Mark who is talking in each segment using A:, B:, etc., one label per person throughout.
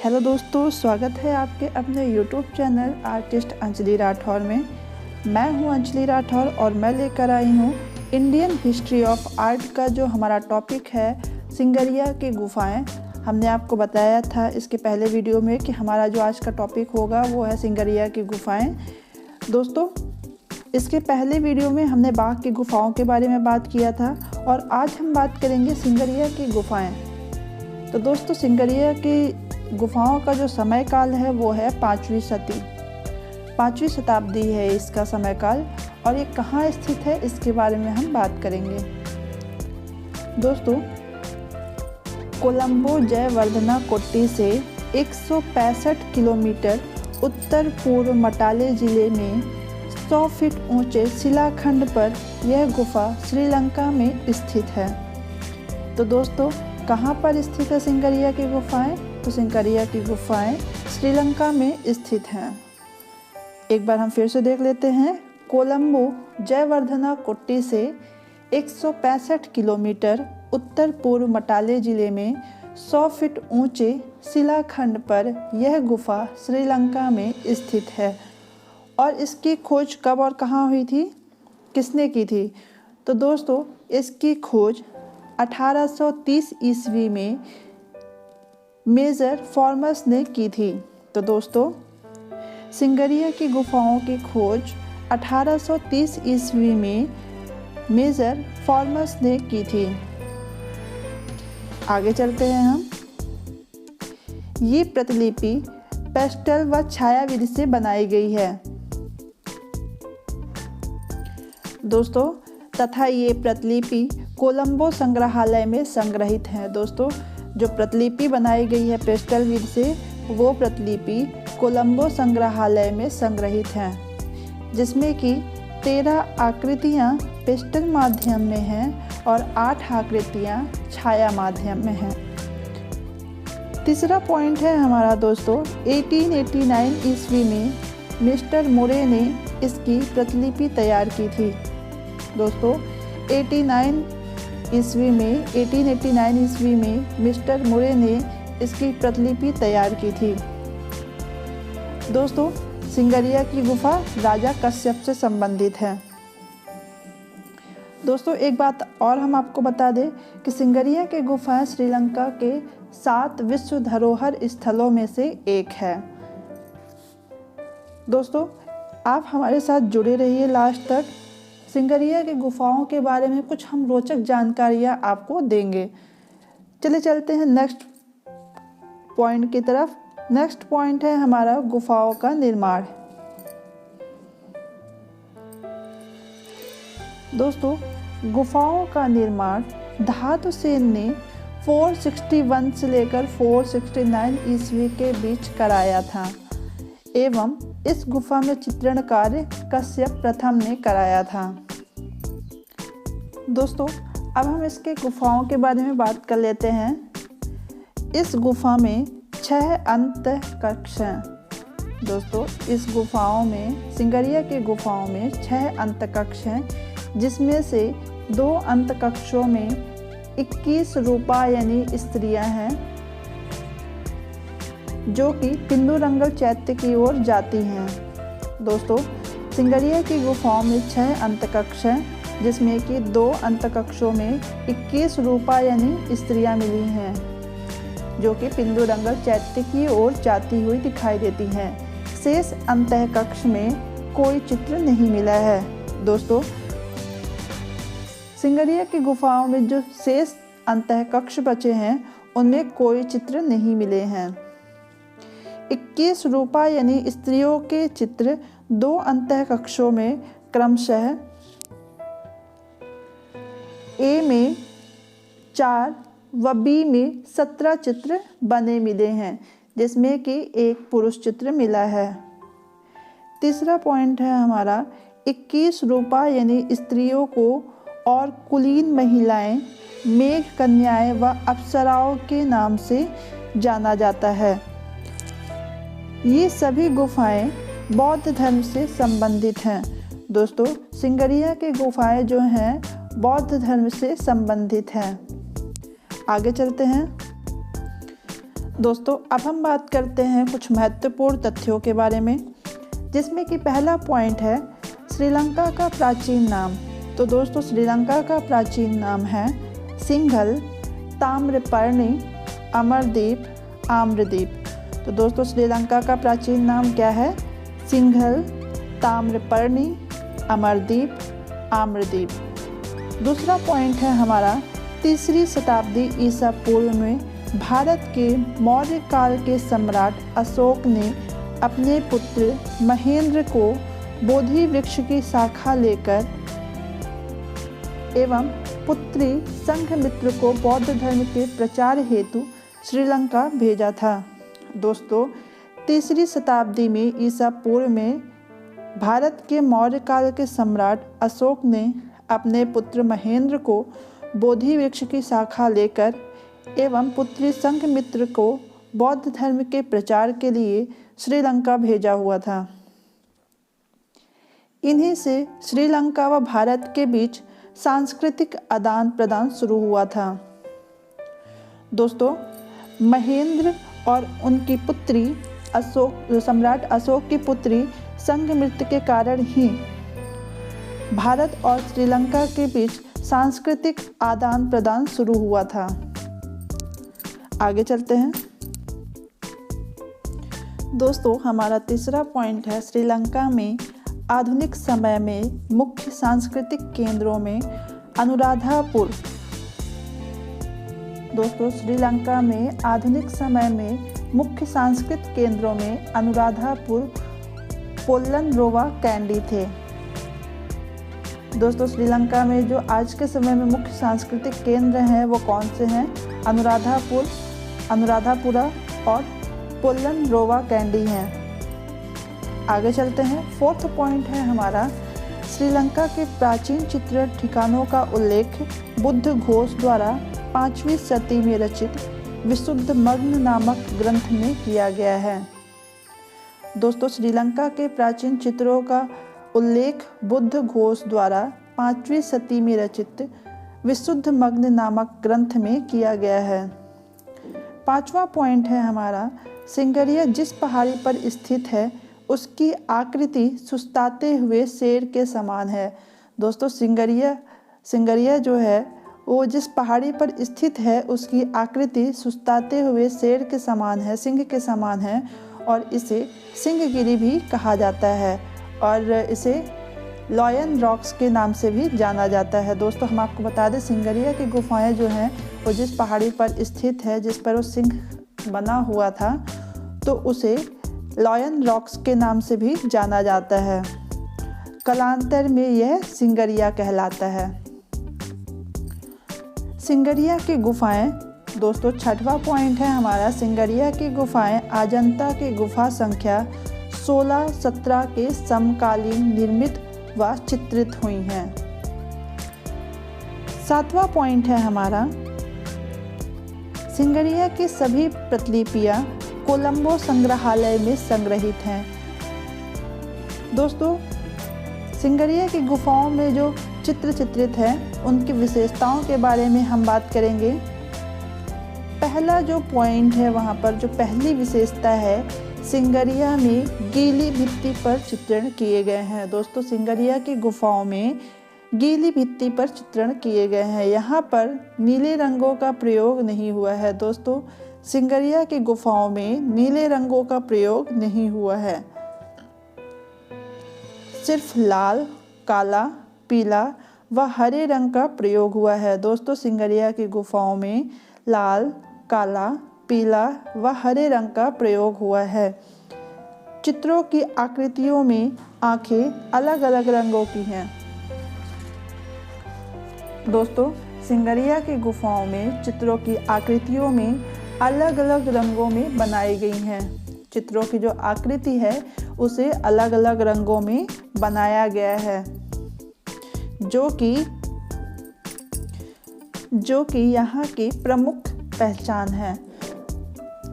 A: Hello दोस्तों, स्वागत है आपके अपने YouTube channel artist Anjali Rathore में। मैं हूं अंजलि राठौर और मैं लेकर आई हूं इंडियन हिस्ट्री ऑफ आर्ट का जो हमारा टॉपिक है सिंगरिया की गुफाएं। हमने आपको बताया था इसके पहले वीडियो में कि हमारा जो आज का टॉपिक होगा वो है सिंगरिया की गुफाएं। दोस्तों, इसके पहले वीडियो में हमने बाघ की गुफाओं के बारे में बात किया था और आज हम बात करेंगे सिंगरिया की गुफाएं। तो दोस्तों, सिंगरिया की गुफाओं का जो समय काल है वो है 5वीं सदी, 5वीं शताब्दी है इसका समय काल। और ये कहाँ स्थित है इसके बारे में हम बात करेंगे। दोस्तों, कोलंबो जयवर्धना कोट्टी से 165 किलोमीटर उत्तर पूर्व मटाले जिले में 100 फीट ऊंचे शिलाखंड पर यह गुफा श्रीलंका में स्थित है। तो दोस्तों, कहाँ पर स्थित है सिंगरिया की गुफाएं? तो सिंगरिया की गुफाएं श्रीलंका में स्थित हैं। एक बार हम फिर से देख लेते हैं। कोलंबो जयवर्धना कोट्टी से 165 किलोमीटर उत्तर पूर्व मटाले जिले में 100 फीट ऊंचे शिलाखंड पर यह गुफा श्रीलंका में स्थित है। और इसकी खोज कब और कहाँ हुई थी, किसने की थी? तो दोस्तों, इसकी खोज 1830 ईस्वी में मेजर फॉर्मस ने की थी। तो दोस्तों, सिंगरिया की गुफाओं की खोज 1830 ईस्वी में मेजर फॉर्मस ने की थी। आगे चलते हैं हम। ये प्रतिलिपि पेस्टल व छाया विधि से बनाई गई है दोस्तों, तथा ये प्रतिलिपि कोलंबो संग्रहालय में संग्रहित है। दोस्तों, जो प्रतिलिपि बनाई गई है पेस्टल विधि से, वो प्रतिलिपि कोलंबो संग्रहालय में संग्रहित हैं, जिसमें कि 13 आकृतियाँ पेस्टल माध्यम में हैं और 8 आकृतियाँ छाया माध्यम में हैं। तीसरा पॉइंट है हमारा दोस्तों, 1889 ईस्वी में मिस्टर मुरे ने इसकी प्रतिलिपि तैयार की थी। दोस्तों, 1889 ईस्वी में मिस्टर मुरे ने इसकी प्रतिलिपि तैयार की थी। दोस्तों, सिंगरिया की गुफा राजा कश्यप से संबंधित है। दोस्तों, एक बात और हम आपको बता दें कि सिंगरिया की गुफा श्रीलंका के 7 विश्व धरोहर स्थलों में से एक है। दोस्तों, आप हमारे साथ जुड़े रहिए लास्ट तक। सिंगरिया की गुफाओं के बारे में कुछ हम रोचक जानकारियाँ आपको देंगे। चले चलते हैं नेक्स्ट पॉइंट की तरफ। नेक्स्ट पॉइंट है हमारा गुफाओं का निर्माण। दोस्तों, गुफाओं का निर्माण धातु सेन ने 461 से लेकर 469 ईस्वी के बीच कराया था एवं इस गुफा में चित्रण कार्य कश्यप प्रथम ने कराया था। दोस्तों, अब हम इसके गुफाओं के बारे में बात कर लेते हैं। इस गुफा में 6 अंतः कक्ष हैं। दोस्तों, इस गुफाओं में, सिंगरिया की गुफाओं में 6 अंतः कक्ष हैं, जिसमें से 2 अंतः कक्षों में 21 रूपा यानी स्त्रियां हैं, जो कि पिंडुरंगल चैत्य की ओर जाती हैं। दोस्तों, सिंगरिया की गुफाओं में 6 अंतकक्ष हैं, जिसमें कि 2 अंतकक्षों में 21 रूपा यानी स्त्रियां मिली हैं, जो कि पिंडुरंगल चैत्य की ओर जाती हुई दिखाई देती हैं। शेष अंतकक्ष में कोई चित्र नहीं मिला है। दोस्तों, सिंगरिया की गुफाओं में जो शेष अंतकक्ष बचे हैं, उनमें कोई चित्र नहीं मिले हैं। 21 रूपा यानी स्त्रियों के चित्र 2 अंतःकक्षों में क्रमशः ए में 4 व बी में 17 चित्र बने मिले हैं, जिसमें कि एक पुरुष चित्र मिला है। तीसरा पॉइंट है हमारा, 21 रूपा यानी स्त्रियों को और कुलीन महिलाएं, मेघ कन्याएं व अप्सराओं के नाम से जाना जाता है। ये सभी गुफाएं बौद्ध धर्म से संबंधित हैं। दोस्तों, सिंगरिया की गुफाएं जो हैं बौद्ध धर्म से संबंधित हैं। आगे चलते हैं। दोस्तों अब हम बात करते हैं कुछ महत्वपूर्ण तथ्यों के बारे में, जिसमें कि पहला पॉइंट है श्रीलंका का प्राचीन नाम। तो दोस्तों श्रीलंका का प्राचीन नाम है सिंघल, ताम्रपर्णी, अमरदीप, आम्रदीप। तो दोस्तों श्रीलंका का प्राचीन नाम क्या है? सिंघल, ताम्रपर्णी, अमरदीप, आम्रदीप। दूसरा पॉइंट है हमारा 3री शताब्दी ईसा पूर्व में भारत के मौर्य काल के सम्राट अशोक ने अपने पुत्र महेंद्र को बोधि वृक्ष की शाखा लेकर एवं पुत्री संघमित्र को बौद्ध धर्म के प्रचार हेतु श्रीलंका भेजा था। दोस्तों 3री शताब्दी में ईसा पूर्व में भारत के मौर्य काल के सम्राट अशोक ने अपने पुत्र महेंद्र को बोधि वृक्ष की शाखा लेकर एवं पुत्री संघमित्र को बौद्ध धर्म के प्रचार के लिए श्रीलंका भेजा हुआ था। इन्हीं से श्रीलंका व भारत के बीच सांस्कृतिक आदान प्रदान शुरू हुआ था। दोस्तों महेंद्र और उनकी पुत्री सम्राट अशोक की पुत्री संघमित्र के कारण ही भारत और श्रीलंका के बीच सांस्कृतिक आदान प्रदान शुरू हुआ था। आगे चलते हैं। दोस्तों हमारा तीसरा पॉइंट है श्रीलंका में आधुनिक समय में मुख्य सांस्कृतिक केंद्रों में अनुराधापुर। दोस्तों श्रीलंका में आधुनिक समय में मुख्य सांस्कृतिक केंद्रों में अनुराधापुर, पोल्लनरोवा कैंडी थे। दोस्तों श्रीलंका में जो आज के समय में मुख्य सांस्कृतिक केंद्र हैं वो कौन से हैं? अनुराधापुर, अनुराधापुरा और पोल्लनरोवा कैंडी हैं। आगे चलते हैं। 4th पॉइंट है हमारा श्रीलंका के प्राचीन चित्र ठिकानों का उल्लेख बुद्ध घोष द्वारा 5वीं शती में रचित विशुद्ध मग्न नामक ग्रंथ में किया गया है। दोस्तों श्रीलंका के प्राचीन चित्रों का उल्लेख बुद्ध घोष द्वारा 5वीं शती में रचित विशुद्ध मग्न नामक ग्रंथ में किया गया है। 5वां पॉइंट है हमारा सिंगरिया जिस पहाड़ी पर स्थित है उसकी आकृति सुस्ताते हुए शेर के समान है। दोस्तों सिंगरिया जो है वो जिस पहाड़ी पर स्थित है उसकी आकृति सुस्ताते हुए शेर के समान है, सिंह के समान है, और इसे सिंहगिरी भी कहा जाता है और इसे लॉयन रॉक्स के नाम से भी जाना जाता है। दोस्तों हम आपको बता दें सिंगरिया की गुफाएं जो हैं वो जिस पहाड़ी पर स्थित है, जिस पर वो सिंह बना हुआ था, तो उसे लॉयन रॉक्स के नाम से भी जाना जाता है। कालांतर में यह सिंगरिया कहलाता है। सिंगरिया की गुफाएं। दोस्तों 6वां पॉइंट है हमारा सिंगरिया की गुफाएं अजंता की गुफा संख्या 16-17 के समकालीन निर्मित व चित्रित हुई हैं। 7वां पॉइंट है हमारा सिंगरिया की सभी प्रतिलिपियां कोलंबो संग्रहालय में संग्रहित हैं। दोस्तों सिंगरिया की गुफाओं में जो चित्र चित्रित हैं उनकी विशेषताओं के बारे में हम बात करेंगे। पहला जो पॉइंट है वहाँ पर जो पहली विशेषता है सिंगरिया में गीली भित्ति पर चित्रण किए गए हैं। दोस्तों सिंगरिया की गुफाओं में गीली भित्ति पर चित्रण किए गए हैं। यहाँ पर नीले रंगों का प्रयोग नहीं हुआ है। दोस्तों सिंगरिया की गुफाओं में नीले रंगों का प्रयोग नहीं हुआ है, सिर्फ लाल, काला, पीला व हरे रंग का प्रयोग हुआ है। दोस्तों सिंगरिया की गुफाओं में लाल, काला, पीला व हरे रंग का प्रयोग हुआ है। चित्रों की आकृतियों में आंखें अलग अलग रंगों की हैं। दोस्तों सिंगरिया की गुफाओं में चित्रों की आकृतियों में अलग अलग रंगों में बनाई गई हैं। चित्रों की जो आकृति है उसे अलग अलग रंगों में बनाया गया है, जो कि यहाँ की प्रमुख पहचान है।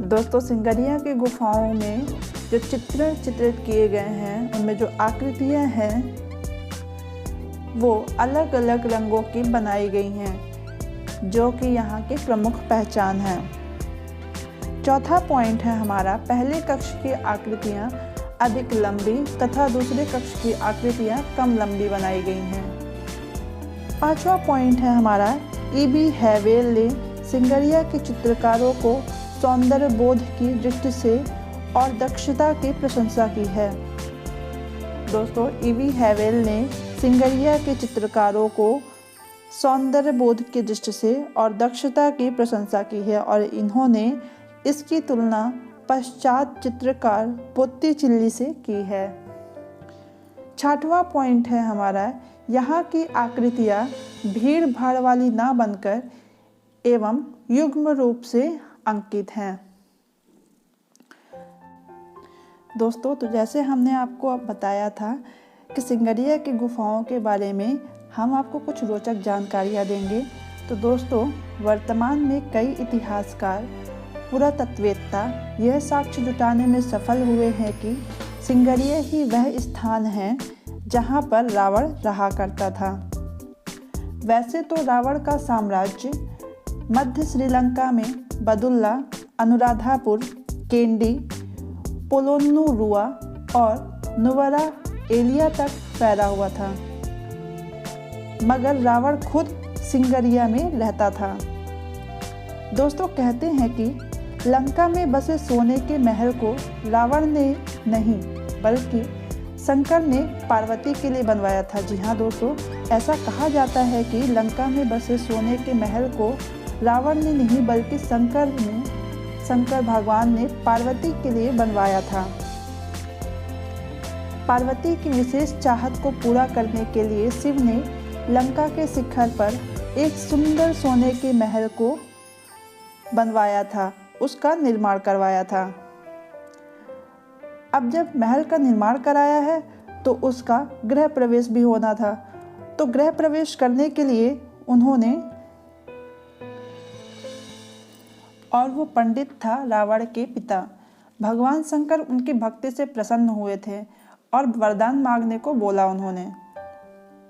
A: दोस्तों सिंगरिया की गुफाओं में जो चित्र चित्रित किए गए हैं उनमें जो आकृतियाँ हैं वो अलग अलग रंगों की बनाई गई हैं, जो कि यहाँ की प्रमुख पहचान है। चौथा पॉइंट है हमारा, पहले कक्ष की आकृतियाँ अधिक लंबी तथा दूसरे कक्ष की आकृतियाँ कम लंबी बनाई गई हैं। पांचवा पॉइंट है हमारा, ई.बी. हैवेल ने सिंगरिया के चित्रकारों को सौंदर्य बोध की दृष्टि से और दक्षता की प्रशंसा की है। दोस्तों, ई.बी. हैवेल ने सिंगरिया के चित्रकारों को सौंदर्य बोध की दृष्टि से और दक्षता की प्रशंसा की है और इन्होंने इसकी तुलना पश्चात चित्रकार बोत्तिचिल्ली से की है। छठवां पॉइंट है हमारा, यहाँ की आकृतियाँ भीड़ भाड़ वाली ना बनकर एवं युग्म रूप से अंकित हैं। दोस्तों, तो जैसे हमने आपको अब बताया था कि सिंगरिया की गुफाओं के बारे में हम आपको कुछ रोचक जानकारियाँ देंगे। तो दोस्तों, वर्तमान में कई इतिहासकार, पुरातत्ववेत्ता यह साक्ष्य जुटाने में सफल हुए हैं कि सिंगरिया ही वह स्थान है जहाँ पर रावण रहा करता था। वैसे तो रावण का साम्राज्य मध्य श्रीलंका में बदुल्ला, अनुराधापुर, केंडी, पोलोन्नुरुआ और नुवरा एलिया तक फैला हुआ था, मगर रावण खुद सिंगरिया में रहता था। दोस्तों, कहते हैं कि लंका में बसे सोने के महल को रावण ने नहीं बल्कि शंकर ने पार्वती के लिए बनवाया था। जी हाँ दोस्तों, ऐसा कहा जाता है कि लंका में बसे सोने के महल को रावण ने नहीं बल्कि शंकर भगवान ने पार्वती के लिए बनवाया था। पार्वती की विशेष चाहत को पूरा करने के लिए शिव ने लंका के शिखर पर एक सुंदर सोने के महल को बनवाया था, उसका निर्माण करवाया था। अब जब महल का निर्माण कराया है तो उसका गृह प्रवेश भी होना था। तो गृह प्रवेश करने के लिए उन्होंने, और वो पंडित था रावण के पिता, भगवान शंकर उनकी भक्ति से प्रसन्न हुए थे और वरदान मांगने को बोला उन्होंने।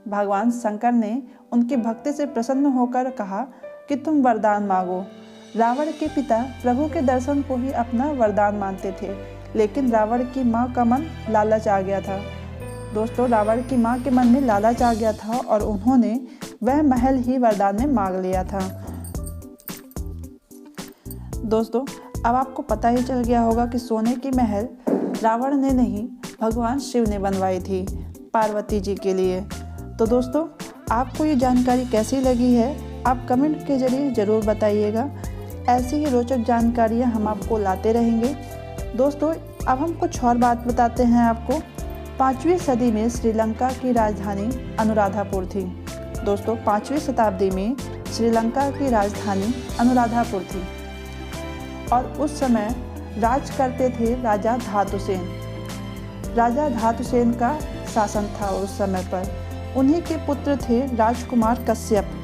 A: भगवान शंकर ने उनकी भक्ति से प्रसन्न होकर कहा कि तुम वरदान मांगो। रावण के पिता प्रभु के दर्शन को ही अपना वरदान मानते थे, लेकिन रावण की माँ का मन लालच आ गया था। दोस्तों, रावण की माँ के मन में लालच आ गया था और उन्होंने वह महल ही वरदान में मांग लिया था। दोस्तों, अब आपको पता ही चल गया होगा कि सोने की महल रावण ने नहीं भगवान शिव ने बनवाई थी पार्वती जी के लिए। तो दोस्तों, आपको ये जानकारी कैसी लगी है आप कमेंट के जरिए ज़रूर बताइएगा। ऐसी ही रोचक जानकारियाँ हम आपको लाते रहेंगे। दोस्तों, अब हम कुछ और बात बताते हैं आपको। 5वीं सदी में श्रीलंका की राजधानी अनुराधापुर थी। दोस्तों, 5वीं शताब्दी में श्रीलंका की राजधानी अनुराधापुर थी और उस समय राज करते थे राजा धातुसेन। राजा धातुसेन का शासन था उस समय पर। उन्हीं के पुत्र थे राजकुमार कश्यप।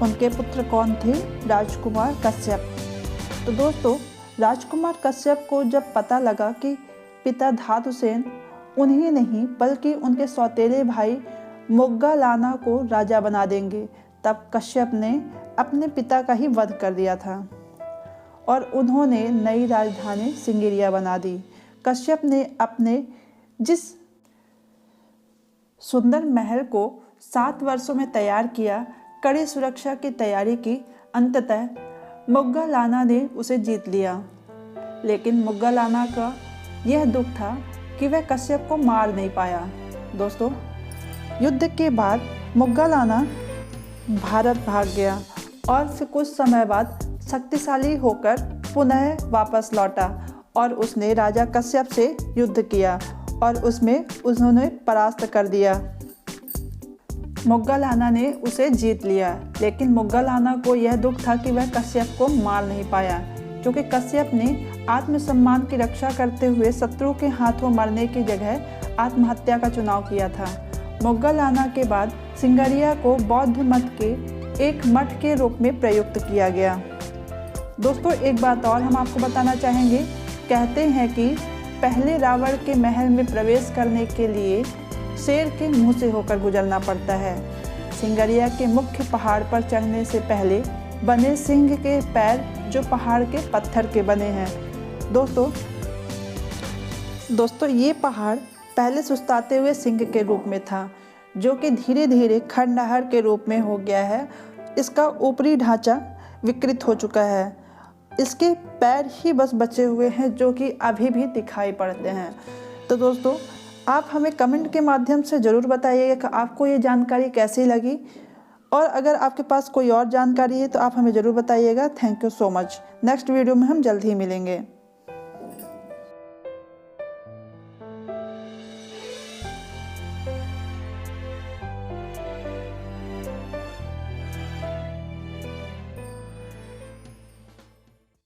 A: उनके पुत्र कौन थे? राजकुमार कश्यप। तो दोस्तों, राजकुमार कश्यप को जब पता लगा कि पिता धातुसेन उन्हें नहीं बल्कि उनके सौतेले भाई मोग्गालाना को राजा बना देंगे, तब कश्यप ने अपने पिता का ही वध कर दिया था और उन्होंने नई राजधानी सिंगरिया बना दी। कश्यप ने अपने जिस सुंदर महल को 7 वर्षों में तैयार किया, कड़ी सुरक्षा की तैयारी की, अंततः मोग्गालाना ने उसे जीत लिया। लेकिन मोग्गालाना का यह दुख था कि वह कश्यप को मार नहीं पाया। दोस्तों, युद्ध के बाद मोग्गालाना भारत भाग गया और फिर कुछ समय बाद शक्तिशाली होकर पुनः वापस लौटा और उसने राजा कश्यप से युद्ध किया और उसमें उन्होंने परास्त कर दिया। मोग्गालाना ने उसे जीत लिया, लेकिन मोग्गालाना को यह दुख था कि वह कश्यप को मार नहीं पाया, क्योंकि कश्यप ने आत्मसम्मान की रक्षा करते हुए शत्रु के हाथों मरने की जगह आत्महत्या का चुनाव किया था। मोग्गालाना के बाद सिंगरिया को बौद्ध मत के एक मठ के रूप में प्रयुक्त किया गया। दोस्तों, एक बात और हम आपको बताना चाहेंगे। कहते हैं कि पहले रावण के महल में प्रवेश करने के लिए शेर के मुंह से होकर गुजरना पड़ता है। सिंगरिया के मुख्य पहाड़ पर चढ़ने से पहले बने सिंह के पैर जो पहाड़ के पत्थर के बने हैं। दोस्तों ये पहाड़ पहले सुस्ताते हुए सिंह के रूप में था, जो कि धीरे धीरे खंडहर के रूप में हो गया है। इसका ऊपरी ढांचा विकृत हो चुका है। इसके पैर ही बस बचे हुए हैं, जो कि अभी भी दिखाई पड़ते हैं। तो दोस्तों आप हमें कमेंट के माध्यम से ज़रूर बताइएगा कि आपको ये जानकारी कैसी लगी, और अगर आपके पास कोई और जानकारी है तो आप हमें ज़रूर बताइएगा। Thank you so much. Next video में हम जल्द ही मिलेंगे।